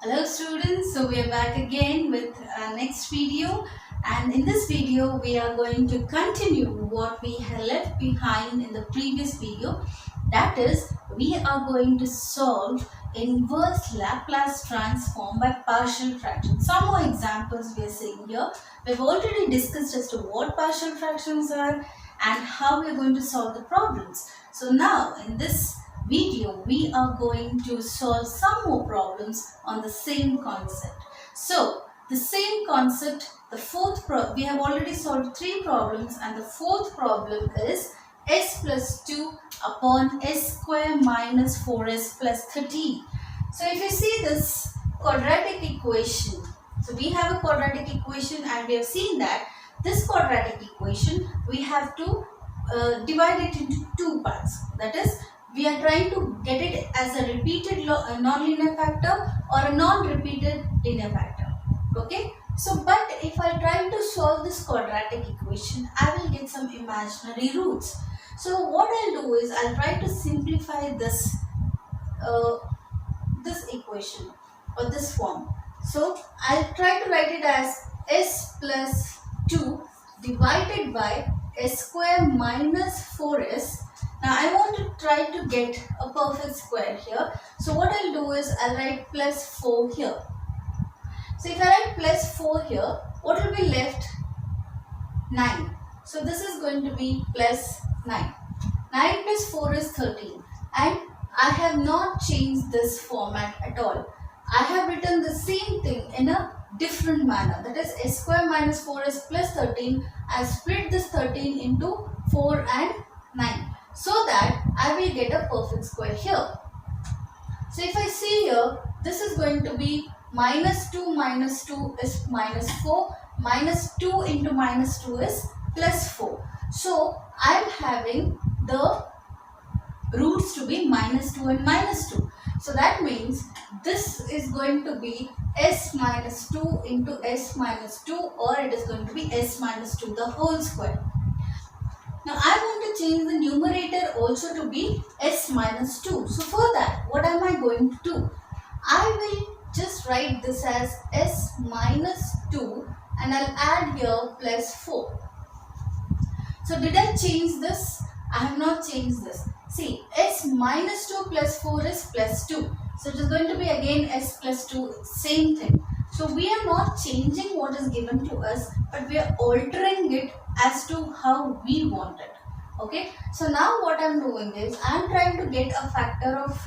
Hello students, so we are back again with our next video, and in this video we are going to continue what we had left behind in the previous video. That is, we are going to solve inverse Laplace transform by partial fractions. Some more examples we are seeing here. We've already discussed as to what partial fractions are and how we are going to solve the problems. So now in this video we are going to solve some more problems on the same concept. So the same concept, we have already solved 3 problems, and the fourth problem is s plus 2 upon s square minus 4s plus 13. So if you see this quadratic equation, so we have a quadratic equation and we have seen that this quadratic equation we have to divide it into 2 parts. That is, we are trying to get it as a repeated non-linear factor or a non-repeated linear factor. Okay. So, but if I try to solve this quadratic equation, I will get some imaginary roots. So, what I'll do is I'll try to simplify this equation or this form. So, I'll try to write it as s plus 2 divided by s square minus 4s. Now I want to try to get a perfect square here. So what I'll do is I'll write plus 4 here. So if I write plus 4 here, what will be left? 9. So this is going to be plus 9. 9 plus 4 is 13. And I have not changed this format at all. I have written the same thing in a different manner. That is, s square minus 4s plus 13. I split this 13 into 4 and 9. So that I will get a perfect square here. So if I see here, this is going to be minus 2 is minus 4, minus 2 into minus 2 is plus 4. So I am having the roots to be minus 2 and minus 2. So that means this is going to be s minus 2 into s minus 2, or it is going to be s minus 2 the whole square. Now I want to change the numerator also to be s minus 2. So for that, what am I going to do? I will just write this as s minus 2 and I'll add here plus 4. So did I change this? I have not changed this. See, s minus 2 plus 4 is plus 2. So it is going to be again s plus 2, same thing. So we are not changing what is given to us, but we are altering it as to how we want it. Okay. So now what I am doing is I am trying to get a factor of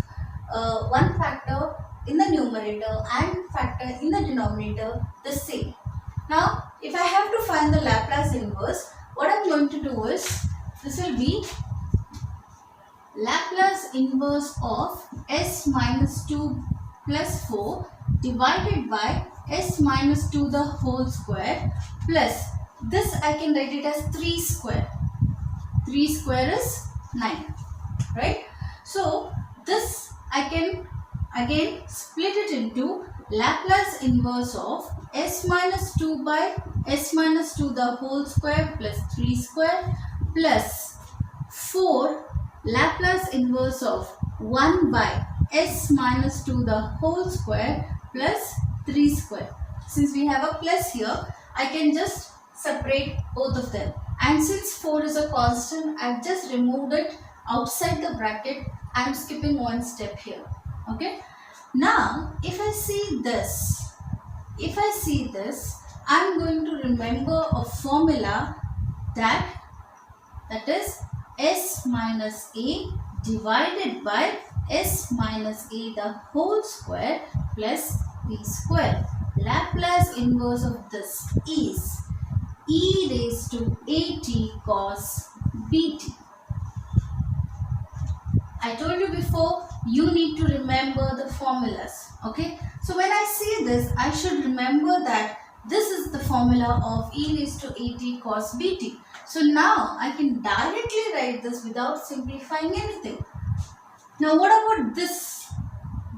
one factor in the numerator and factor in the denominator the same. Now if I have to find the Laplace inverse, what I am going to do is this will be Laplace inverse of s minus 2 plus 4 divided by s minus 2 the whole square plus this I can write it as 3 square. 3 square is 9, right? So this I can again split it into Laplace inverse of s minus 2 by s minus 2 the whole square plus 3 square plus 4 Laplace inverse of 1 by s minus 2 the whole square plus 3 square. Since we have a plus here, I can just separate both of them. And since 4 is a constant, I have just removed it outside the bracket. I am skipping one step here. Okay. Now, if I see this, I am going to remember a formula that is s minus a divided by s minus a the whole square plus b square. Laplace inverse of this is e raised to at cos bt. I told you before, you need to remember the formulas. Okay. So when I see this, I should remember that this is the formula of e raised to at cos bt. So now I can directly write this without simplifying anything. Now what about this?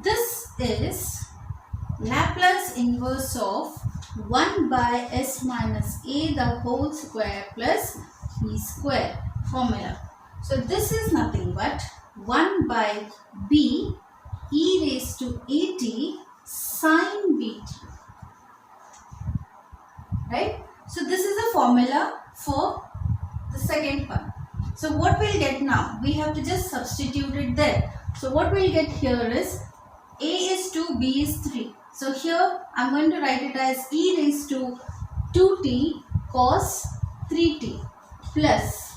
This is Laplace inverse of 1 by s minus a the whole square plus b square formula. So this is nothing but 1 by b e raised to at sine formula for the second one. So what we'll get now? We have to just substitute it there. So what we'll get here is A is 2, B is 3. So here I'm going to write it as e raised to 2t cos 3t plus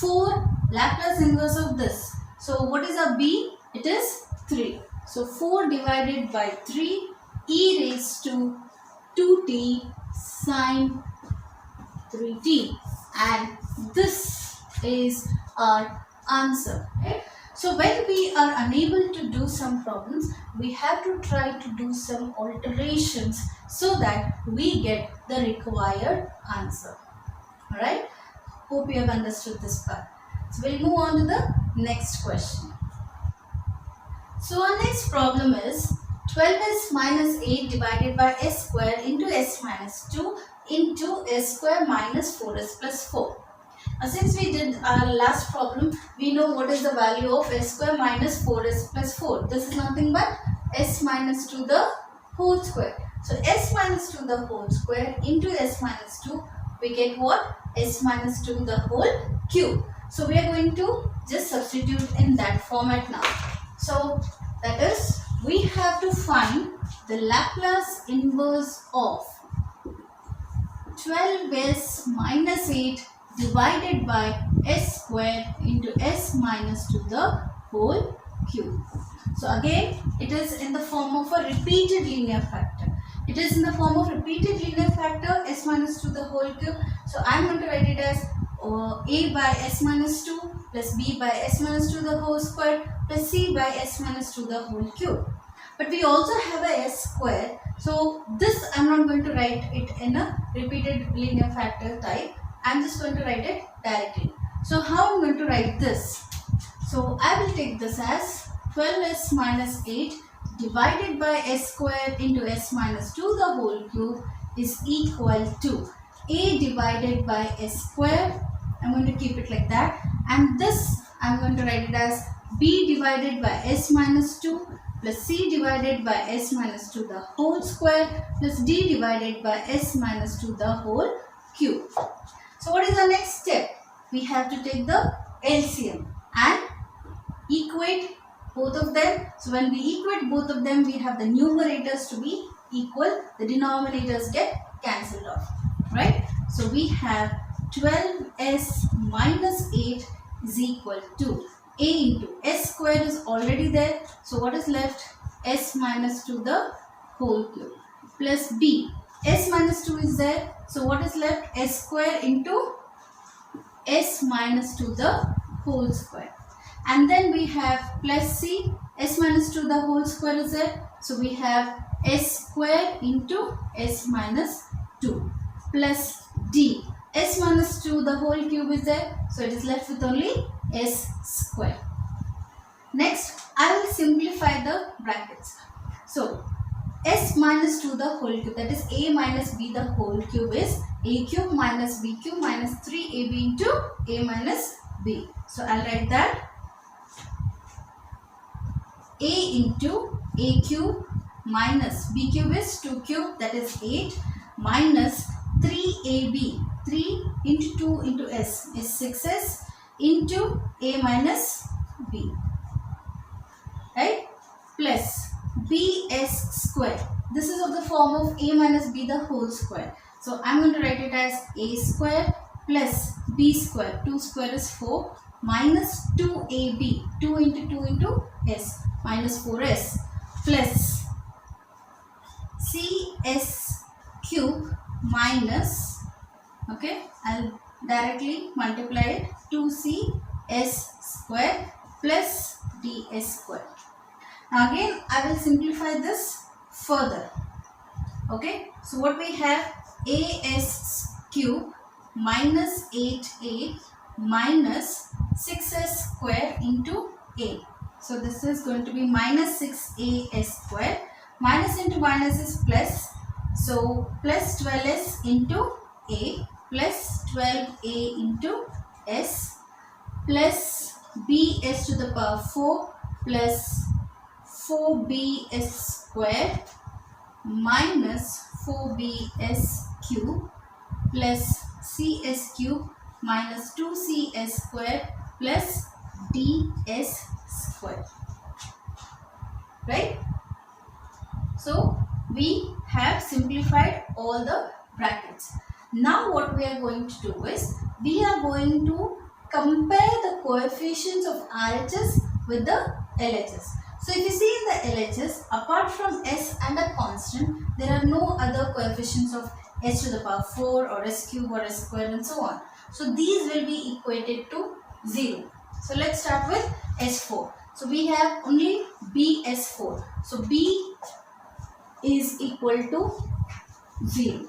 4 Laplace inverse of this. So what is our B? It is 3. So 4 divided by 3 e raised to 2t sine 3t, and this is our answer. Right? So when we are unable to do some problems, we have to try to do some alterations so that we get the required answer. Alright? Hope you have understood this part. So we'll move on to the next question. So our next problem is 12s minus 8 divided by s square into s minus 2 into s square minus 4s plus 4. Now since we did our last problem, we know what is the value of s square minus 4s plus 4. This is nothing but s minus 2 the whole square. So s minus 2 the whole square into s minus 2, we get what? S minus 2 the whole cube. So we are going to just substitute in that format now. So that is, we have to find the Laplace inverse of 12s minus 8 divided by s square into s minus 2 the whole cube. So again, it is in the form of a repeated linear factor. It is in the form of repeated linear factor s minus 2 the whole cube. So I am going to write it as a by s minus 2 plus b by s minus 2 the whole square plus c by s minus 2 the whole cube. But we also have a s square. So this I am not going to write it in a repeated linear factor type. I am just going to write it directly. So how I am going to write this? So I will take this as 12s minus 8 divided by s square into s minus 2 the whole cube is equal to a divided by s square. I'm going to keep it like that, and this I'm going to write it as b divided by s minus 2 plus c divided by s minus 2 the whole square plus d divided by s minus 2 the whole cube. So what is the next step? We have to take the LCM and equate both of them. So when we equate both of them, we have the numerators to be equal, the denominators get cancelled off, right? So we have 12s minus 8 is equal to a into s square is already there. So what is left? S minus 2 the whole cube plus b. S minus 2 is there. So what is left? S square into s minus 2 the whole square. And then we have plus c. S minus 2 the whole square is there. So we have s square into s minus 2 plus d. S minus 2 the whole cube is there. So it is left with only s square. Next, I will simplify the brackets. So s minus 2 the whole cube, that is a minus b the whole cube, is a cube minus b cube minus 3ab into a minus b. So I'll write that a into a cube minus b cube is 2 cube, that is 8, minus 3ab, 3 into 2 into s is 6s into a minus b, right, plus bs square. This is of the form of a minus b the whole square. So I'm going to write it as a square plus b square. 2 square is 4 minus 2ab, 2 into s minus 4s plus cs cube minus, okay, I'll directly multiply it, 2cs square plus ds square. Now again I will simplify this further. Okay, so what we have, as cube minus 8a minus 6s square into a. So this is going to be minus 6as square. Minus into minus is plus. So plus 12s into a plus 12a into s plus bs to the power 4 plus 4bs square minus 4bs cube plus cs cube minus 2cs square plus ds square. Right? So we have simplified all the brackets. Now what we are going to do is, we are going to compare the coefficients of RHS with the LHS. So if you see in the LHS, apart from s and a constant, there are no other coefficients of s to the power 4 or s cube or s square and so on. So these will be equated to 0. So let's start with s4. So we have only bs4. So b is equal to 0.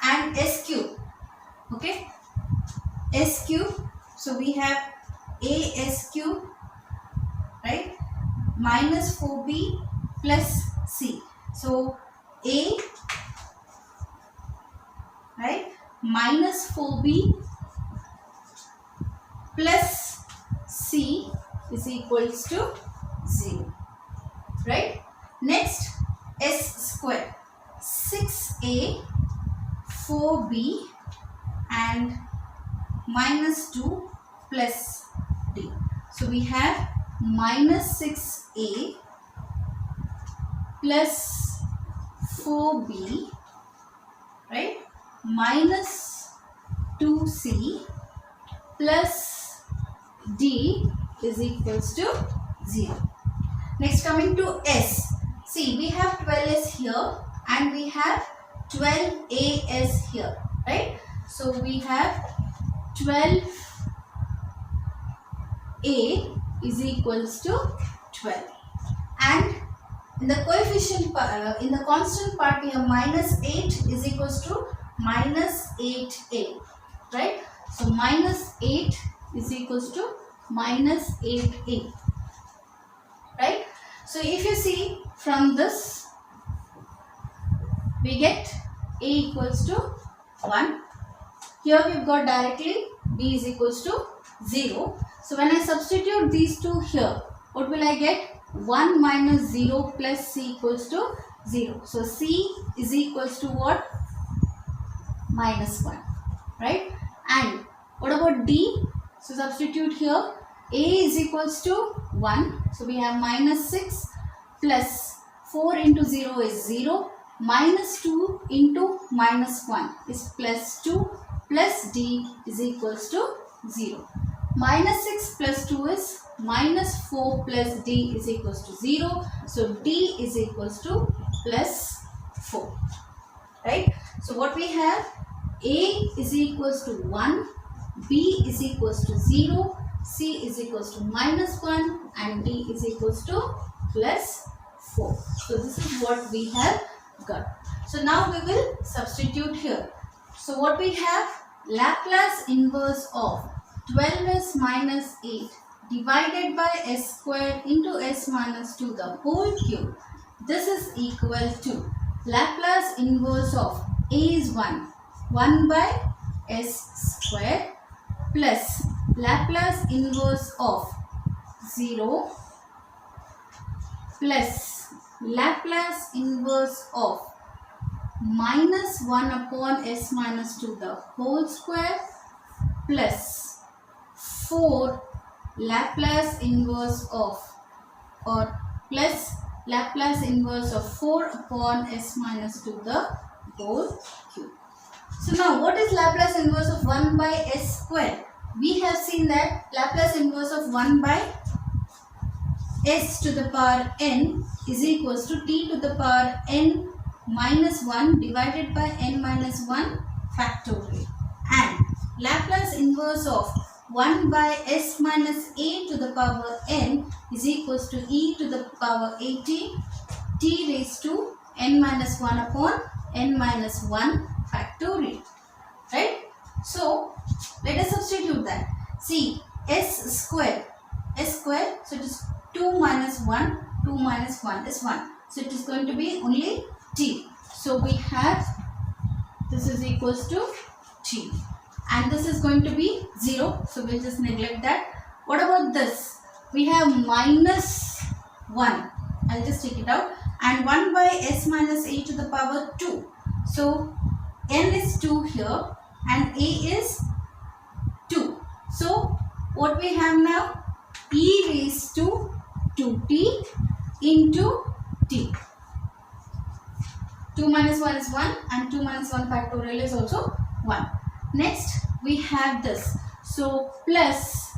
And s cube, okay, s cube, so we have as cube, right, minus 4b plus c. So a, right, minus 4b plus c is equals to 0, right. Next, s square, 6a 4b and minus 2 plus d. So we have minus 6a plus 4b, right, minus 2c plus d is equals to 0. Next, coming to s. See, we have 12s here and we have 12as here, right? So we have 12a is equals to 12, and in the coefficient in the constant part we have minus 8 is equals to minus 8a, right? So minus 8 is equals to minus 8a, right? So if you see from this, we get a equals to 1. Here we've got directly b is equals to 0. So when I substitute these two here, what will I get? 1 minus 0 plus c equals to 0. So c is equals to what? Minus 1, right? And what about d? So substitute here, a is equals to 1. So we have minus 6 plus 4 into 0 is 0. Minus 2 into minus 1 is plus 2 plus d is equals to 0. Minus 6 plus 2 is minus 4 plus d is equals to 0. So d is equals to plus 4. Right? So what we have, a is equals to 1, b is equals to 0, c is equals to minus 1 and d is equals to plus 4. So this is what we have got. So now we will substitute here. So what we have, Laplace inverse of 12s minus 8 divided by s square into s minus 2 the whole cube. This is equal to Laplace inverse of a is 1, 1 by s square plus Laplace inverse of 0 plus Laplace inverse of minus 1 upon s minus 2 the whole square plus 4 Laplace inverse of, or plus Laplace inverse of 4 upon s minus 2 the whole cube. So now what is Laplace inverse of 1 by s square? We have seen that Laplace inverse of 1 by s to the power n is equals to t to the power n minus 1 divided by n minus 1 factorial, and Laplace inverse of 1 by s minus a to the power n is equals to e to the power at t raised to n minus 1 upon n minus 1 factorial, right? So let us substitute that. See, s square, so it is 2 minus 1, 2 minus 1 is 1. So it is going to be only t. So we have, this is equals to t. And this is going to be 0. So we'll just neglect that. What about this? We have minus 1. I'll just take it out. And 1 by s minus a to the power 2. So n is 2 here. and a is 2. So what we have now? E raised to 2t into t. 2 minus 1 is 1 and 2 minus 1 factorial is also 1. Next we have this. So plus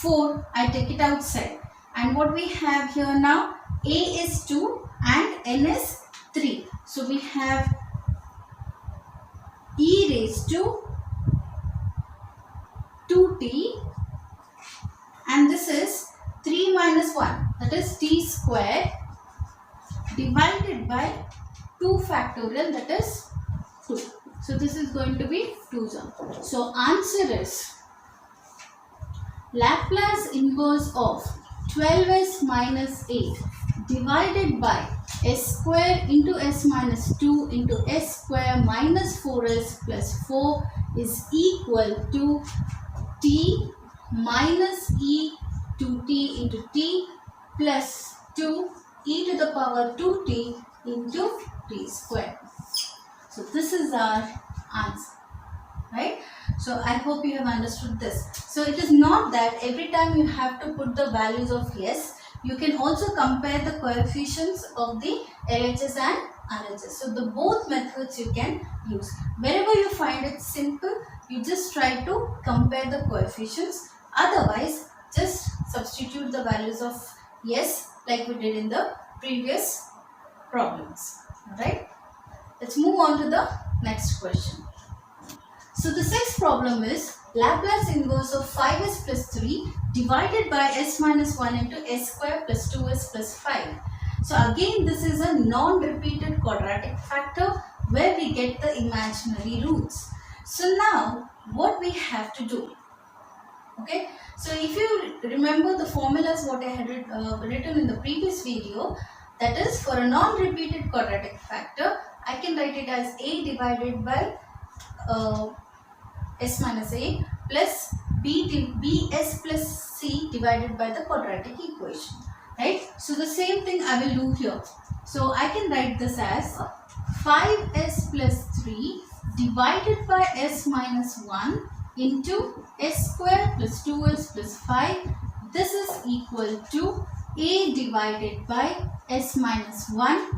4, I take it outside. And what we have here now? A is 2 and n is 3. So we have e raised to 2t and this is 3 minus 1, that is t square, divided by 2 factorial, that is 2. So this is going to be 2 term. So answer is Laplace inverse of 12s minus 8 divided by s square into s minus 2 into s square minus 4s plus 4 is equal to t minus e 2t into t plus 2 e to the power 2t into t square. So this is our answer, right? So I hope you have understood this. So it is not that every time you have to put the values of s. You can also compare the coefficients of the LHS and RHS. So the both methods you can use. Wherever you find it simple, you just try to compare the coefficients. Otherwise, just substitute the values of s like we did in the previous problems. Alright. Let's move on to the next question. So the sixth problem is Laplace inverse of 5s plus 3 divided by s minus 1 into s square plus 2s plus 5. So again this is a non-repeated quadratic factor where we get the imaginary roots. So now what we have to do? Okay. So if you remember the formulas what I had written in the previous video, that is for a non-repeated quadratic factor, I can write it as a divided by s minus a plus bs plus c divided by the quadratic equation, right? So the same thing I will do here. So I can write this as 5s plus 3 divided by s minus 1 into s square plus 2s plus 5. This is equal to a divided by s minus 1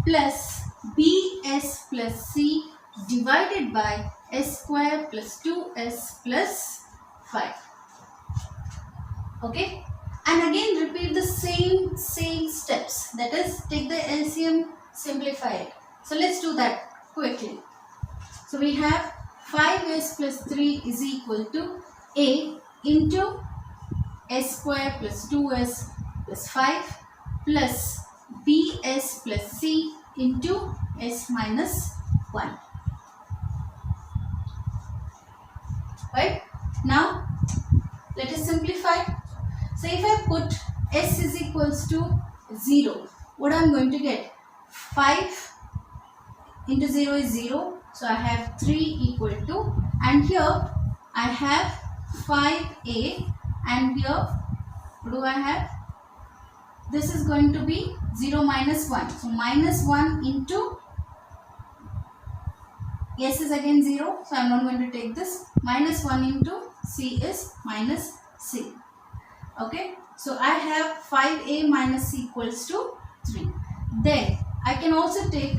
plus bs plus c divided by s square plus 2s plus 5. Okay, and again repeat the same steps, that is take the LCM, simplify it. So let's do that quickly. So we have 5s plus 3 is equal to a into s square plus 2s plus 5 plus bs plus c into s minus 1. Right? Now let us simplify. So if I put s is equals to 0, what I am going to get? 5 into 0 is 0. So I have 3 equal to, and here I have 5a, and here what do I have? This is going to be 0 minus 1. So minus 1 into s is again 0. So I am not going to take this. Minus 1 into c is minus c. Okay. So I have 5a minus c equals to 3. Then I can also take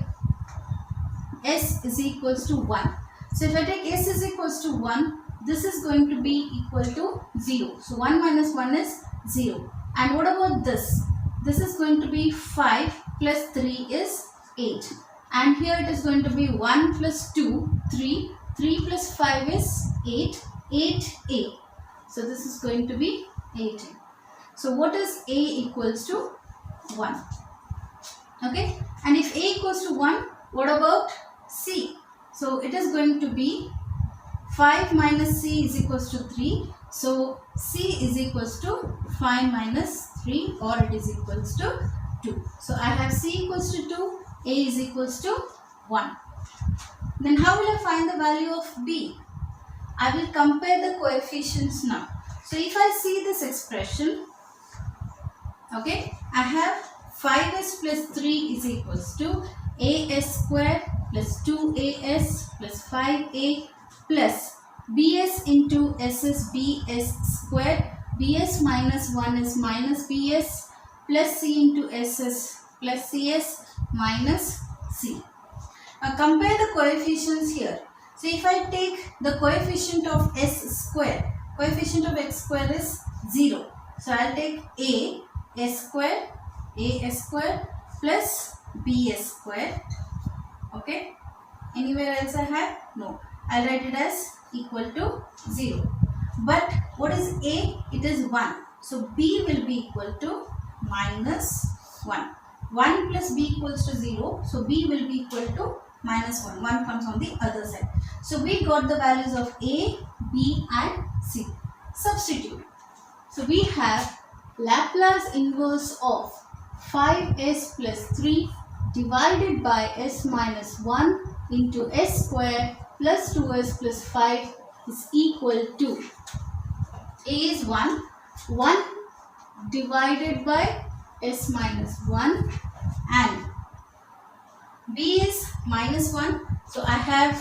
s is equals to 1. So if I take s is equals to 1, this is going to be equal to 0. So 1 minus 1 is 0. And what about this? This is going to be 5 plus 3 is 8. And here it is going to be 1 plus 2, 3. 3 plus 5 is 8. 8a. So this is going to be 8a. So what is a equals to 1? Okay. And if a equals to 1, what about c? So it is going to be 5 minus c is equals to 3. So c is equals to 5 minus 3, or it is equals to 2. So I have c equals to 2, a is equals to 1. Then how will I find the value of b? I will compare the coefficients now. So if I see this expression, okay, I have 5s plus 3 is equals to as square plus 2as plus 5a plus bs into s is bs square, bs minus 1 is minus bs, plus c into s is plus cs minus c. Now compare the coefficients here. So if I take the coefficient of s square, coefficient of x square is 0. So I'll take a s square plus bs square. Okay. Anywhere else I have? No. I'll write it as equal to 0. But what is a? It is 1. So b will be equal to minus 1. 1 plus b equals to 0. So b will be equal to minus 1. 1 comes on the other side. So we got the values of a, b and c. Substitute. So we have Laplace inverse of 5s plus 3 divided by s minus 1 into s square plus 2s plus 5 is equal to a is 1 divided by s minus 1 and b is minus 1. So I have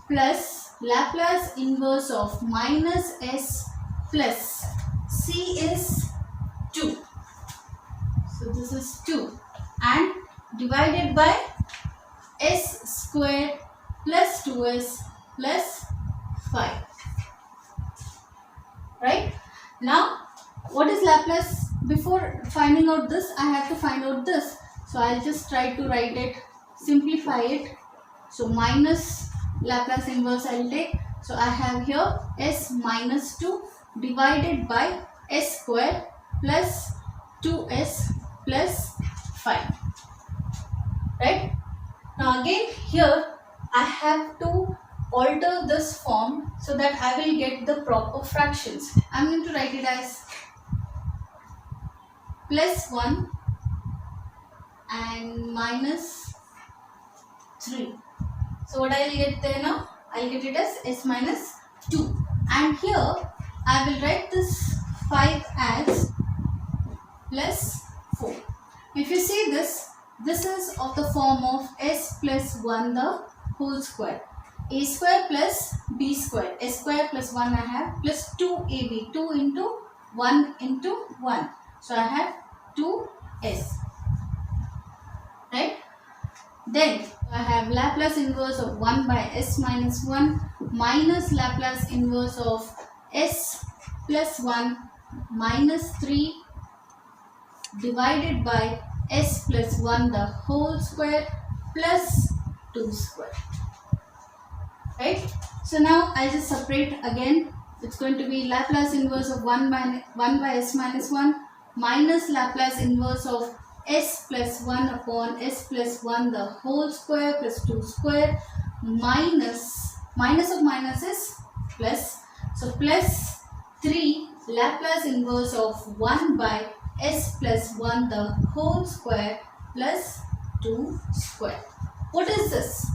plus Laplace inverse of minus s plus c is 2. So this is 2 and divided by s square plus 2s plus 5. Right? Now what is Laplace? Before finding out this, I have to find out this. So I'll just try to write it, simplify it. So minus Laplace inverse I'll take. So I have here s minus 2 divided by s square plus 2s plus 5. Right? Now again here I have to alter this form so that I will get the proper fractions. I'm going to write it as plus 1 and minus 3. So what I will get there now? I will get it as s minus 2. And here I will write this 5 as plus 4. If you see this is of the form of s plus 1 the whole square. A square plus b square. S square plus 1 I have plus 2ab. 2 into 1 into 1. So I have 2s. Right? Then I have Laplace inverse of 1 by s minus 1 minus Laplace inverse of s plus 1 minus 3 divided by s plus 1 the whole square plus 2 square. Right? So now I just separate again. It's going to be Laplace inverse of 1 by s minus 1 minus Laplace inverse of s plus 1 upon s plus 1 the whole square plus 2 square minus of minus is plus. So plus 3 Laplace inverse of 1 by s plus 1 the whole square plus 2 square. What is this?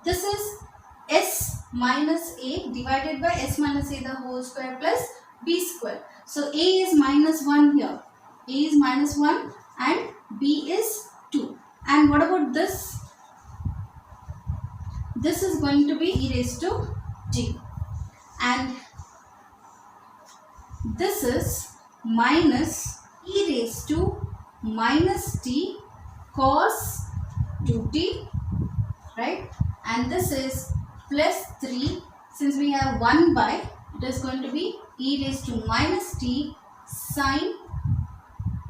This is s minus a divided by s minus a the whole square plus b square. So a is minus 1 here. A is minus 1 and b is 2. And what about this? This is going to be e raised to t. And this is minus e raised to minus t cos 2t. Right? And this is plus 3. Since we have 1 by, it is going to be e raised to minus t sin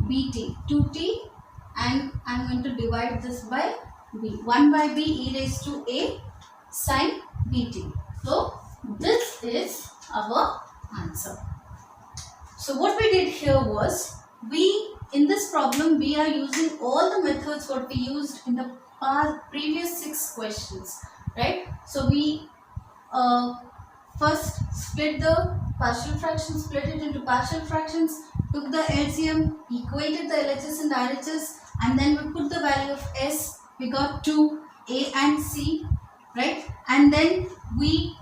bt, 2t, and I am going to divide this by b. 1 by b e raised to a sin bt. So this is our answer. So what we did here was, in this problem we are using all the methods what we used in the previous 6 questions. Right? So we first split the partial fractions, split it into partial fractions, took the LCM, equated the LHS and RHS, and then we put the value of s. We got 2, a and c, right? And then we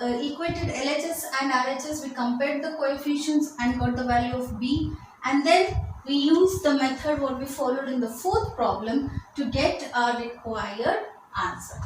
equated LHS and RHS, we compared the coefficients and got the value of b, and then we used the method what we followed in the 4th problem to get our required answer.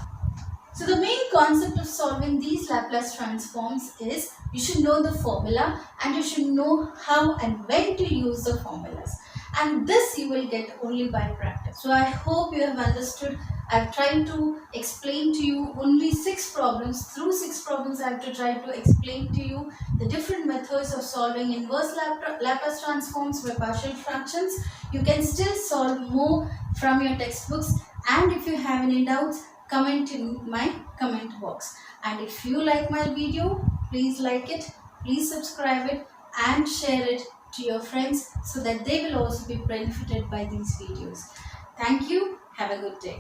So the main concept of solving these Laplace transforms is you should know the formula and you should know how and when to use the formulas. And this you will get only by practice. So I hope you have understood. I've tried to explain to you only 6 problems. Through 6 problems I have to try to explain to you the different methods of solving inverse Laplace transforms by partial fractions. You can still solve more from your textbooks, and if you have any doubts, comment in my comment box. And if you like my video, please like it, please subscribe it and share it to your friends so that they will also be benefited by these videos. Thank you. Have a good day.